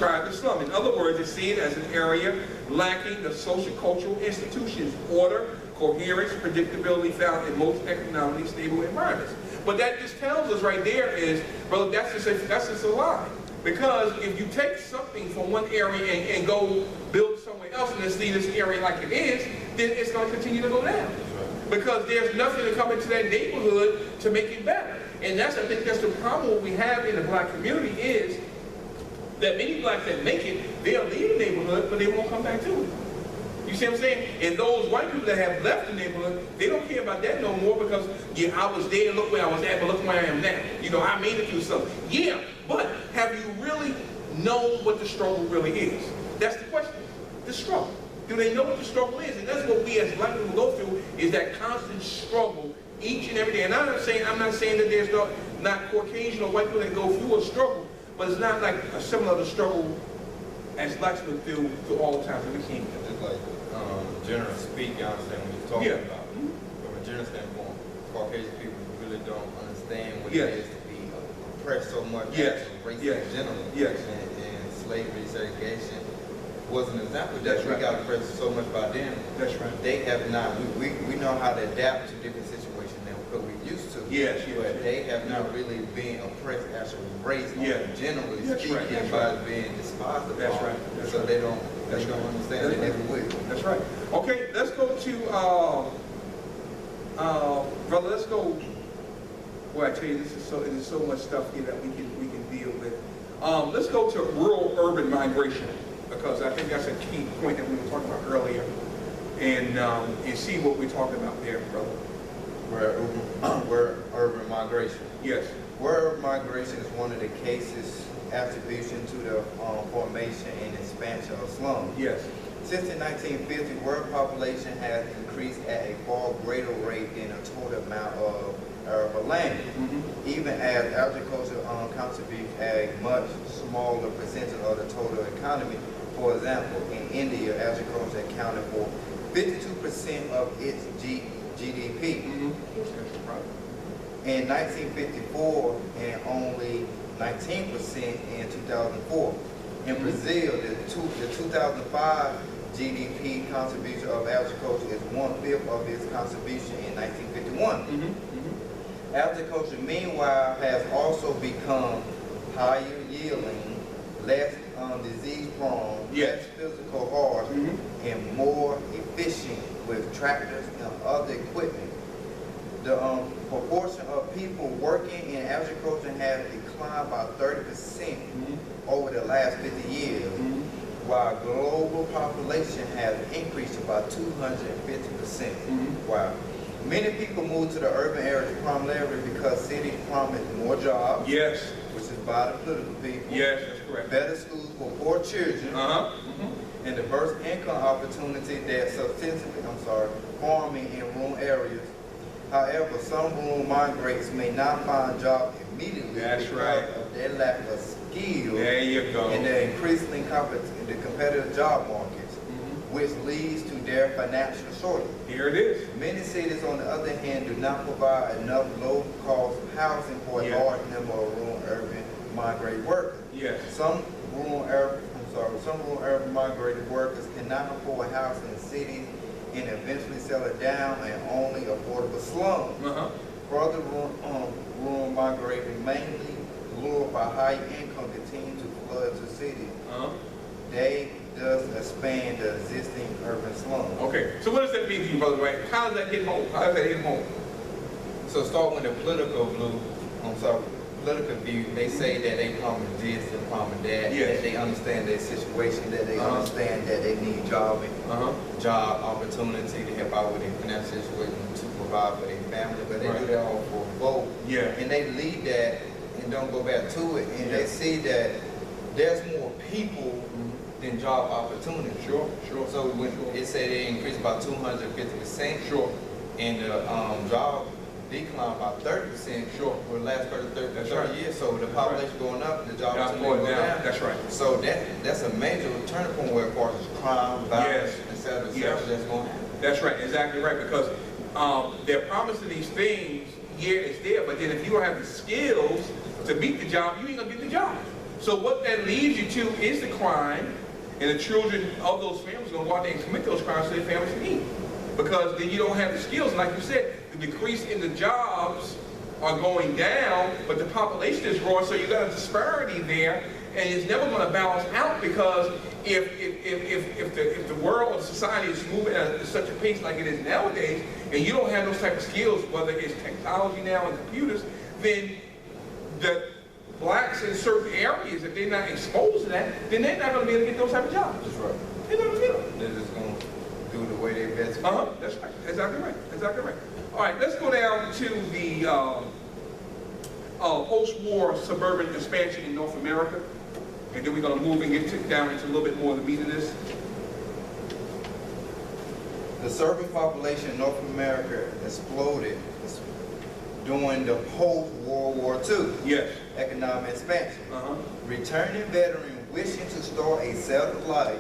describe the slum. In other words, it's seen as an area lacking the social cultural institutions, order, coherence, predictability found in most economically stable environments. But that just tells us right there is, brother, that's just a lie. Because if you take something from one area and go build somewhere else and just leave this area like it is, then it's going to continue to go down. Because there's nothing to come into that neighborhood to make it better. And I think that's the problem we have in the black community is that many blacks that make it, they'll leave the neighborhood, but they won't come back to it. You see what I'm saying? And those white people that have left the neighborhood, they don't care about that no more because, yeah, I was there, look where I was at, but look where I am now. You know, I made it through something. Yeah, but have you really known what the struggle really is? That's the question. The struggle. Do they know what the struggle is? And that's what we as black people go through, is that constant struggle each and every day. And I'm not saying that there's not Caucasian or white people that go through a struggle, but it's not like a similar to struggle as blacks people feel through all the times that we came. Just like general speak, you understand what you're talking about. From a general standpoint, Caucasian people really don't understand what it is to be oppressed so much. Racism in general. And slavery, segregation was an example that we got oppressed so much by them. That's right. They have not, we know how to adapt to different situations now because we're used to. But they have not really been oppressed as a race, generally speaking, by being despised. That's right. So they don't understand it every way. That's right. Okay, let's go to, brother, let's go, well, I tell you, there's so much stuff here that we can deal with. Let's go to rural-urban migration, because I think that's a key point that we were talking about earlier, and see what we're talking about there, brother. Where urban migration. Yes. Where urban migration is one of the cases attribution to the formation and expansion of slums. Yes. Since the 1950s, world population has increased at a far greater rate than the total amount of arable land. Even as agriculture contributes a much smaller percentage of the total economy. For example, in India, agriculture accounted for 52% of its GDP. In 1954, and only 19% in 2004. In Brazil, the 2005 GDP contribution of agriculture is 1/5 of its contribution in 1951. Agriculture, meanwhile, has also become higher yielding, less disease-prone, less physical hard, and more efficient with tractors and other equipment. The proportion of people working in agriculture has declined by 30% over the last 50 years, while global population has increased about 250%. Wow. Many people move to the urban areas primarily because cities promise more jobs. Yes. Which is by the political people. Yes, that's correct. Better schools for poor children. And diverse income opportunities that farming in rural areas. However, some rural migrants may not find jobs immediately because of their lack of skill. There you go. And the increasingly competitive job markets, which leads to their financial shortage. Here it is. Many cities, on the other hand, do not provide enough low-cost housing for a large number of rural urban migrant workers. Some rural urban migrated workers cannot afford housing in cities and eventually settle down in only affordable slums. Further, rural migrating, mainly lured by high income, continue to flood to cities. They thus expand the existing urban slums. Okay, so what does that mean to you, brother? Right? How does that hit home? So start with the political political view. They say that they promise this and promise that, that they understand their situation, that they understand that they need job opportunity to help out with their financial situation, to provide for their family, but they do that all for a vote. And they leave that and don't go back to it, and they see that there's more people than job opportunity. So when it said they increased by 250%, and the job declined by 30% for the last 30 years. So the population going up, the job opportunity going down. That's right. So that's a major turning point where, as far as crime, violence, etc. that's going to happen. That's right, exactly right, because they're promising these things, it's there, but then if you don't have the skills to meet the job, you ain't gonna get the job. So what that leads you to is the crime, and the children of those families are going to go out there and commit those crimes so their families can eat. Because then you don't have the skills. And like you said, the decrease in the jobs are going down, but the population is growing, so you got a disparity there, and it's never going to balance out, because if the world or society is moving at such a pace like it is nowadays, and you don't have those type of skills, whether it's technology now and computers, then the blacks in certain areas, if they're not exposed to that, then they're not going to be able to get those type of jobs. That's right. They're not going to get them. They're just going to do the way they best. That's right. Exactly right. Exactly right. All right, let's go down to the post-war suburban expansion in North America, and then we're going to move and get down into a little bit more of the meat of this. The suburban population in North America exploded during the post-World War II Yes. economic expansion. Uh-huh. Returning veterans wishing to start a settled life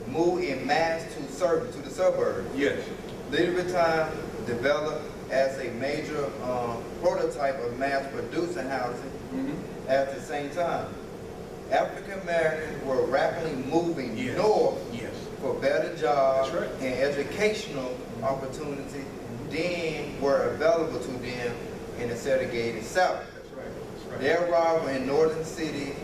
moved in mass to the suburbs. Yes. Little time developed as a major prototype of mass-producing housing. Mm-hmm. At the same time, African Americans were rapidly moving Yes. north Yes. for better jobs That's right. and educational opportunities than were available to them in the segregated South. That's right. That's right. Their arrival in northern cities,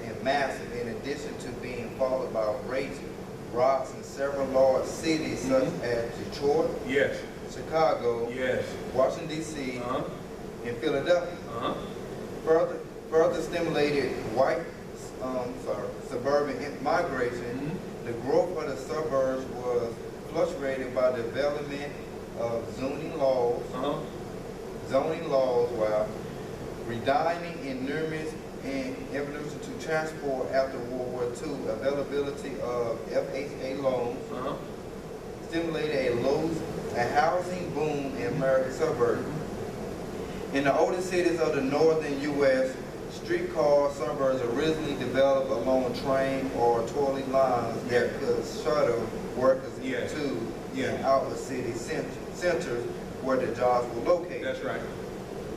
and massive, in addition to being followed by race rocks in several large cities such as Detroit, Yes. Chicago, Yes. Washington D.C., Uh-huh. and Philadelphia. Uh-huh. Further stimulated white suburban migration. The growth of the suburbs was fluctuated by development of zoning laws, while redigning in numerous and evolution to transport after World War II, availability of FHA loans, stimulated a housing boom in American suburbs. In the older cities of the northern U.S., streetcar suburbs originally developed along train or trolley lines that could shuttle workers into and out of city centers where the jobs were located. That's right.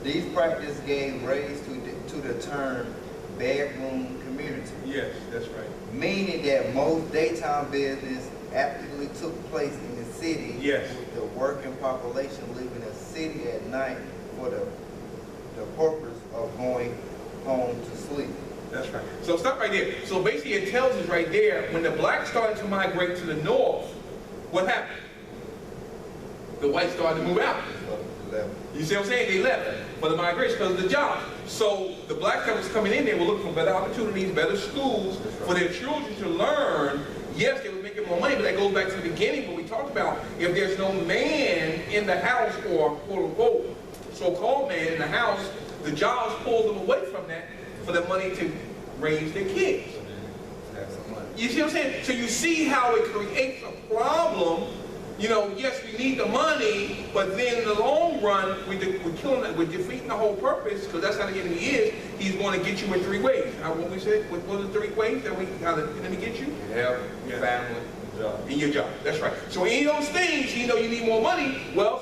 These practices gave rise to the term bedroom community. Yes, that's right. Meaning that most daytime business actively took place in the city, Yes. with the working population leaving the city at night for the purpose of going home to sleep. That's right. So stop right there. So basically it tells us right there, when the blacks started to migrate to the north, what happened? The whites started to move out. You see what I'm saying? They left for the migration because of the jobs. So the blacks that was coming in there were looking for better opportunities, better schools for their children to learn. Yes, they were making more money, but that goes back to the beginning when we talked about if there's no man in the house, or quote unquote so-called man in the house, the jobs pull them away from that for the money to raise their kids. You see what I'm saying? So you see how it creates a problem. You know, yes, we need the money, but then in the long run, we're killing it. We're defeating the whole purpose, because that's how the enemy is. He's going to get you in three ways. How what we said? What are the three ways that how the enemy get you? Your health, family, job. In your job. That's right. So any of those things, you know, you need more money. Well,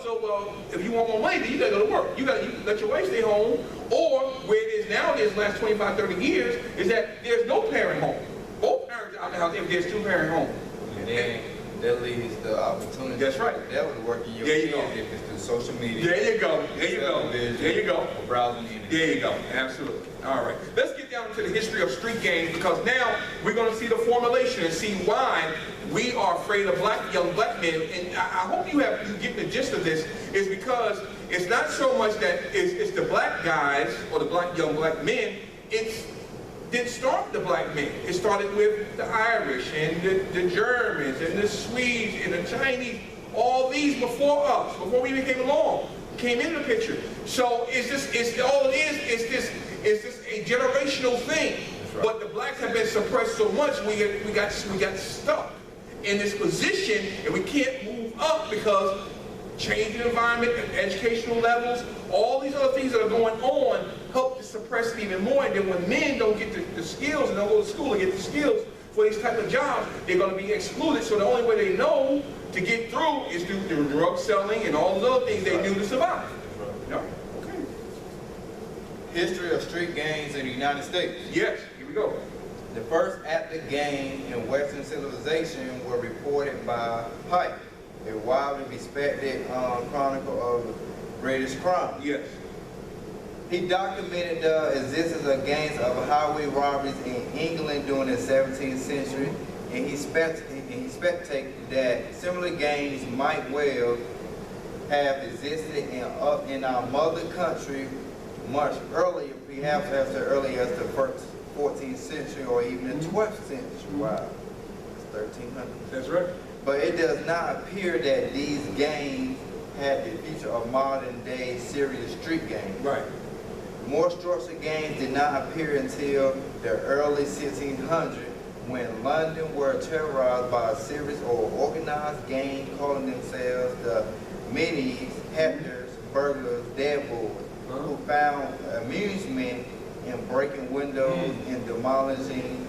if you want more money, then you got to go to work. You let your wife stay home. Or where it is nowadays, the last 25, 30 years, is that there's no parent home. Both parents are out of the house if there's two parent home. And then that leaves the opportunity. That's right. That would work in your There you field go. if it's through social media. There you go. There you go. There you go. Or browsing the internet. There you go. Absolutely. All right. Let's get down to the history of street gangs, because now we're going to see the formulation and see why we are afraid of young black men. And I hope you get the gist of this, is because it's not so much that it's the black guys or the young black men. Didn't start the black men. It started with the Irish and the Germans and the Swedes and the Chinese. All these before us, before we even came along, came into the picture. So it's just a generational thing. Right. But the blacks have been suppressed so much, we got stuck in this position, and we can't move up because changing environment, educational levels, all these other things that are going on help to suppress it even more. And then when men don't get the skills and don't go to school and get the skills for these type of jobs, they're going to be excluded. So the only way they know to get through is through drug selling and all those other things they do to survive. Right. Yeah. Okay. History of street gangs in the United States. Yes, here we go. The first active gang in Western civilization were reported by Pike, a widely respected chronicle of British crime. Yes. He documented the existence of gangs of highway robberies in England during the 17th century, and he speculated that similar gangs might well have existed in our mother country much earlier, perhaps as early as the first 14th century or even the 12th century. Wow, it's 1300. That's right. But it does not appear that these gangs had the feature of modern day serious street gangs. Right. More structured gangs did not appear until the early 1600s, when London were terrorized by a series of organized gangs calling themselves the Middies, Hectors, Burglars, Deadboys, who found amusement in breaking windows and demolishing,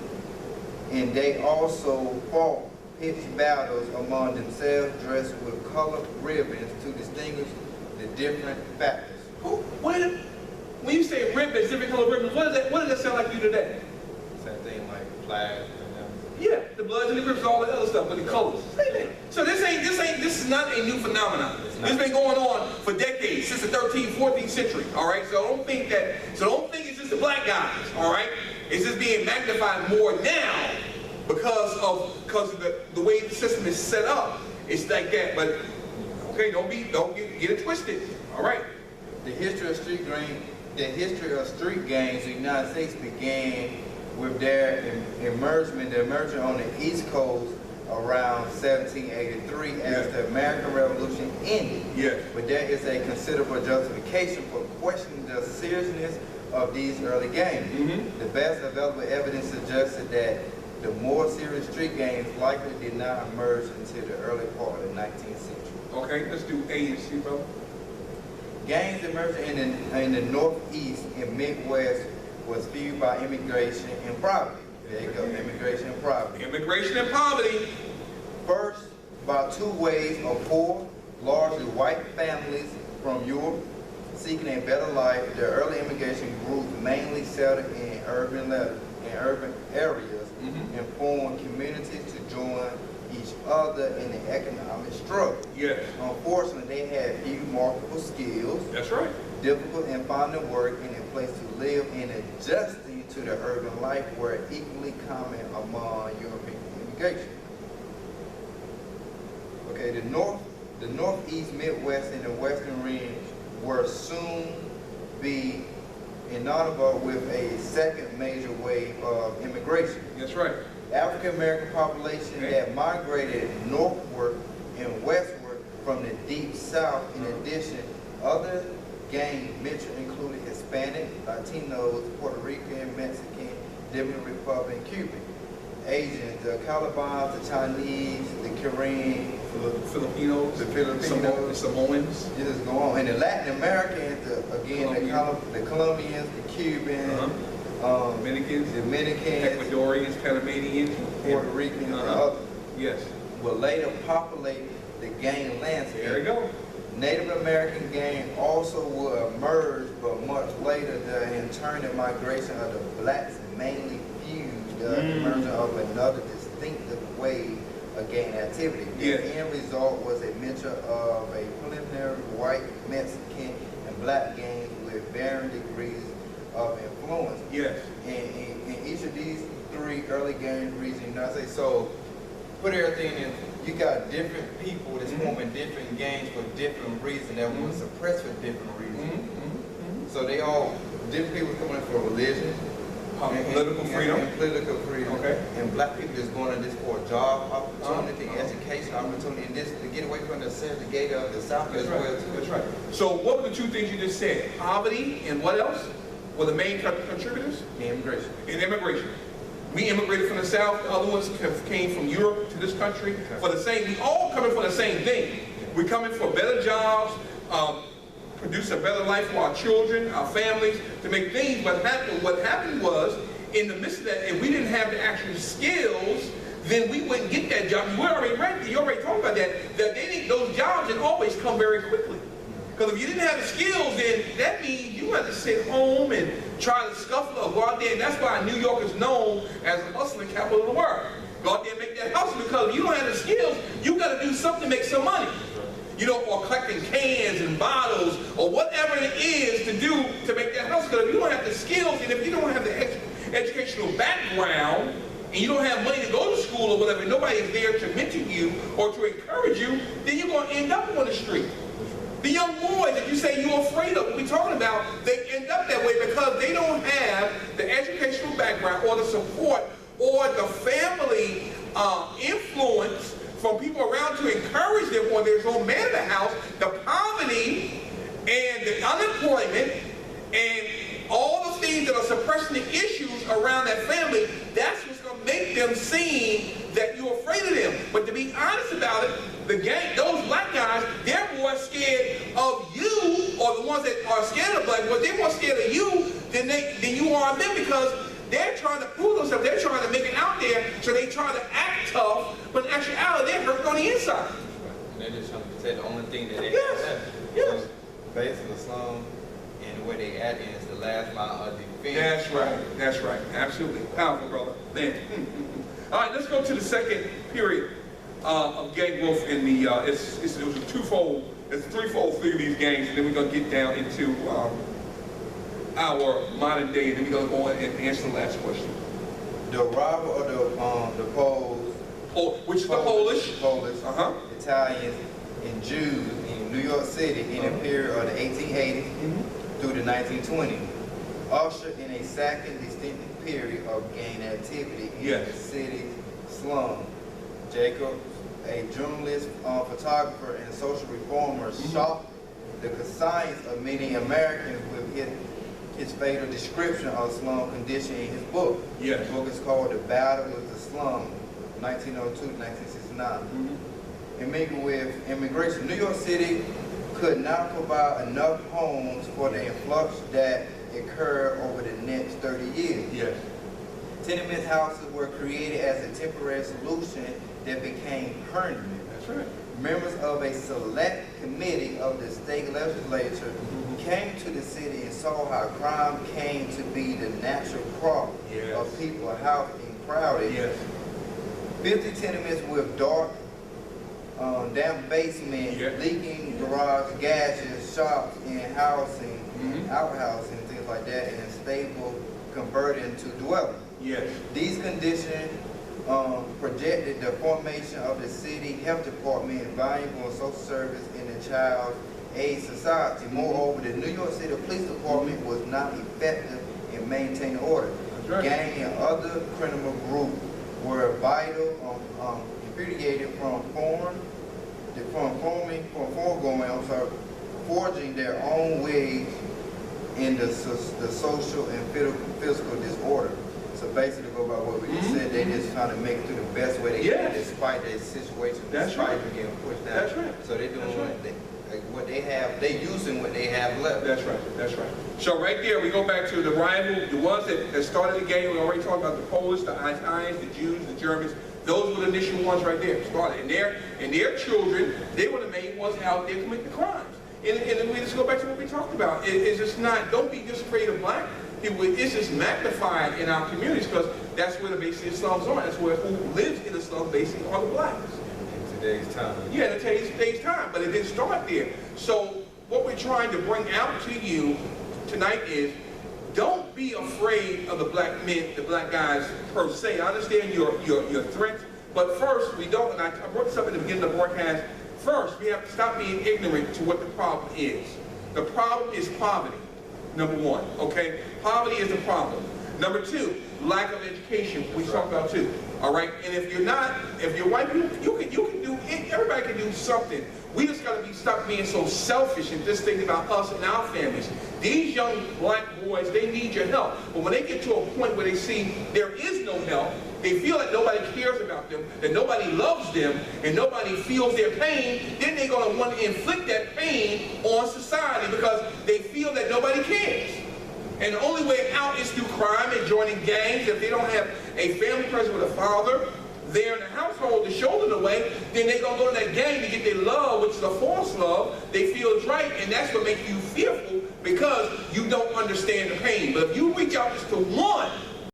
and they also fought pitched battles among themselves dressed with colored ribbons to distinguish the different factors. When you say ribbons, different color ribbons, what does that sound like to you today? Same thing like flags. Yeah, the bloods and the grips, all the other stuff, but the colors. Same thing. So this is not a new phenomenon. It's been going on for decades, since the 13th, 14th century. All right. So don't think it's just the black guys. All right. It's just being magnified more now because of the way the system is set up. It's like that. But okay, don't get it twisted. All right. The history of street gangs in the United States began with their emerging on the East Coast around 1783 as the American Revolution ended. Yes. But there is a considerable justification for questioning the seriousness of these early gangs. Mm-hmm. The best available evidence suggested that the more serious street gangs likely did not emerge until the early part of the 19th century. Okay, let's do A and C, brother. Gangs emerging in the Northeast and Midwest was fueled by immigration and poverty. There you go, immigration and poverty. Immigration and poverty. First, by two ways of poor, largely white families from Europe seeking a better life. The early immigration groups mainly settled in urban areas and formed communities to join each other in the economic struggle. Yes. Unfortunately, they had few marketable skills. That's right. Difficult in finding work and a place to live, and adjusting to the urban life were equally common among European immigration. Okay, the Northeast, Midwest, and the Western Range were soon be inaudible with a second major wave of immigration. That's right. African American population that migrated northward and westward from the deep south. In addition, other gang mixture included Hispanic, Latinos, Puerto Rican, Mexican, Dominican Republic, Cuban, Asians, the Calabas, the Chinese, the Korean, Filipinos, the Samoans. It is going on. And the Latin Americans, the Colombians, the Cubans, Dominicans, Ecuadorians, Panamanians, Puerto Ricans, and others. Yes. Will later populate the gang landscape. There you go. Native American gang also will emerge, but much later. The internal migration of the blacks mainly fueled the emergence of another distinctive way of gang activity. Yes. The end result was a mixture of a preliminary white, Mexican, and black gangs with varying degrees of influence. Yes. In each of these three early gang regions, so put everything in. You got different people that's forming different gangs for different reasons that were suppressed for different reasons. So they all, different people coming in for religion, political freedom. And political freedom. Okay. And black people just going to this for a job opportunity, education opportunity, and this to get away from the segregated of the South as well too. That's right. So what were the two things you just said? Poverty and what else were the main contributors? Immigration. And immigration. We immigrated from the South. The other ones came from Europe to this country for the same. We all coming for the same thing. We're coming for better jobs, produce a better life for our children, our families, to make things. But what happened was, in the midst of that, if we didn't have the actual skills, then we wouldn't get that job. You already talked about that. Those jobs didn't always come very quickly. Because if you didn't have the skills, then that means you had to sit home and try to scuffle or go out there. And that's why New York is known as the hustling capital of the world. Go out there and make that hustle, because if you don't have the skills, you got to do something to make some money. You know, or collecting cans and bottles or whatever it is to do to make that hustle. Because if you don't have the skills and if you don't have the educational background and you don't have money to go to school or whatever, nobody is there to mentor you or to encourage you, then you're going to end up on the street. The young boys that you say you're afraid of, what we're talking about, they end up that way because they don't have the educational background or the support or the family influence from people around to encourage them, or there's no man in the house. The poverty and the unemployment and all the things that are suppressing the issues around that family, that's what's going to make them seem that you're afraid of them. But to be honest about it, the gang, those black guys, they're more scared of you, or the ones that are scared of black boys, they're more scared of you than you are of them, because they're trying to prove themselves, they're trying to make it out there, so they try to act tough, but in actuality, they're hurt on the inside. And they're just trying to say the only thing that they Yes. have. Yes. So basically, the slum and where they at is the last mile of defense. That's right. That's right. Absolutely. Powerful, brother. Man. All right, let's go to the second period of gang growth in the, it was a twofold, it's a threefold thing of these gangs, and then we're going to get down into our modern day, and then we're going to go on and answer the last question. The arrival of the Poles, Which is the Polish. uh-huh, Italians, and Jews in New York City in the period of the 1880s through the 1920s, ushered in a second distinctive period of gang activity in Yes. the city's slum. Jacob, a journalist, photographer, and social reformer, shocked the conscience of many Americans with his fatal description of slum condition in his book. Yes. The book is called The Battle with the Slum, 1902 to 1969. And mingled with immigration, New York City could not provide enough homes for the influx that occurred over the next 30 years. Yes. Tenement houses were created as a temporary solution that became permanent. That's right. Members of a select committee of the state legislature came to the city and saw how crime came to be the natural crop Yes. of people housed and crowded. Yes. 50 tenements with dark, damp basement, Yeah. leaking garage, garages, shops, and housing, outhousing, things like that, and stable converted into dwelling. Yes. These conditions projected the formation of the city health department, valuable social service in the child aid society. Moreover, the New York City Police Department was not effective in maintaining order. That's right. Gang and other criminal groups were vital, repudiated from forging their own ways in the social and physical disorder. So basically, go by what we just said, they just trying to make it through the best way they Yes. can, despite their situation, That's despite right. them getting pushed down. That's right. So they're doing That's right. what they have, they using what they have left. That's right. That's right. So right there, we go back to the rival, the ones that started the game. We already talked about the Polish, the Italians, the Jews, the Germans. Those were the initial ones right there. Started, and their children, they were the main ones out there committing the crimes. And we just go back to what we talked about. It's just not. Don't be just afraid of black people. It's just magnified in our communities because that's where the basic slums are. That's where who lives in the slum basically are the blacks. In today's time. Yeah, in today's time, but it didn't start there. So what we're trying to bring out to you tonight is, don't be afraid of the black men, the black guys per se. I understand your threats, but first we don't. And I brought this up at the beginning of the broadcast. First, we have to stop being ignorant to what the problem is. The problem is poverty. Number one, okay? Poverty is the problem. Number two, lack of education. We talked about too. All right, and if you're white people, you can do it. Everybody can do something. We just got to stop being so selfish and just thinking about us and our families. These young black boys, they need your help. But when they get to a point where they see there is no help, they feel that nobody cares about them, that nobody loves them, and nobody feels their pain, then they're going to want to inflict that pain on society because they feel that nobody cares. And the only way out is through crime and joining gangs. If they don't have a family present with a father there in the household to show them the way, then they're going to go to that gang to get their love, which is a false love. They feel it's right, and that's what makes you fearful because you don't understand the pain. But if you reach out just to one,